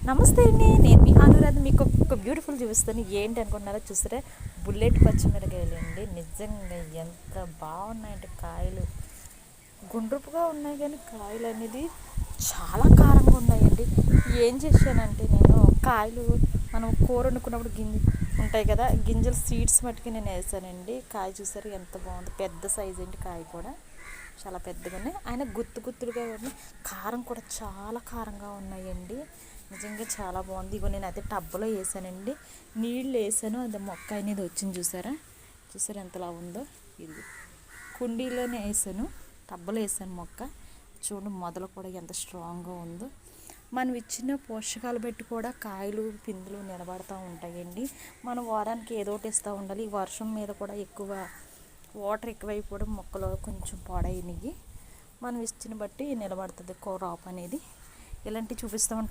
నమస్తే అండి, నేను మీ అనురాధ. మీకు ఒక బ్యూటిఫుల్ చూపిస్తాను. ఏంటి అనుకుంటున్నారో చూస్తారా? బుల్లెట్ పచ్చిమిరకాయలు అండి. నిజంగా ఎంత బాగున్నాయంటే కాయలు గుండ్రపుగా ఉన్నాయి, కానీ కాయలు అనేది చాలా కారంగా ఉన్నాయండి. ఏం చేశానంటే నేను కాయలు మనం కూర వండుకున్నప్పుడు ఉంటాయి కదా, గింజలు సీడ్స్ మట్టుకు నేను వేసానండి. కాయ చూసారు ఎంత బాగుంది, పెద్ద సైజ్ అండి. కాయ కూడా చాలా పెద్దగా ఉన్నాయి, ఆయన గుత్తులుగా ఉన్నాయి. కారం కూడా చాలా కారంగా ఉన్నాయండి. నిజంగా చాలా బాగుంది. ఇగో నేను అయితే టబ్లో వేసానండి, నీళ్ళు వేసాను. అది మొక్క అనేది వచ్చింది. చూసారా ఎంతలా ఉందో. ఇది కుండీలోనే వేసాను, టబ్లో వేసాను మొక్క. చూడండి మొదలు కూడా ఎంత స్ట్రాంగ్గా ఉందో. మనం ఇచ్చిన పోషకాలు బట్టి కూడా కాయలు పిందులు నిలబడుతూ ఉంటాయండి. మనం వారానికి ఏదో ఒకటి ఇస్తూ ఉండాలి. ఈ వర్షం మీద కూడా ఎక్కువ వాటర్ ఎక్కువైపోవడం మొక్కలు కొంచెం పాడైనవి. మనం ఇచ్చిన బట్టి నిలబడుతుంది క్రాప్ అనేది. ఇలాంటివి చూపిస్తూ ఉంటాం.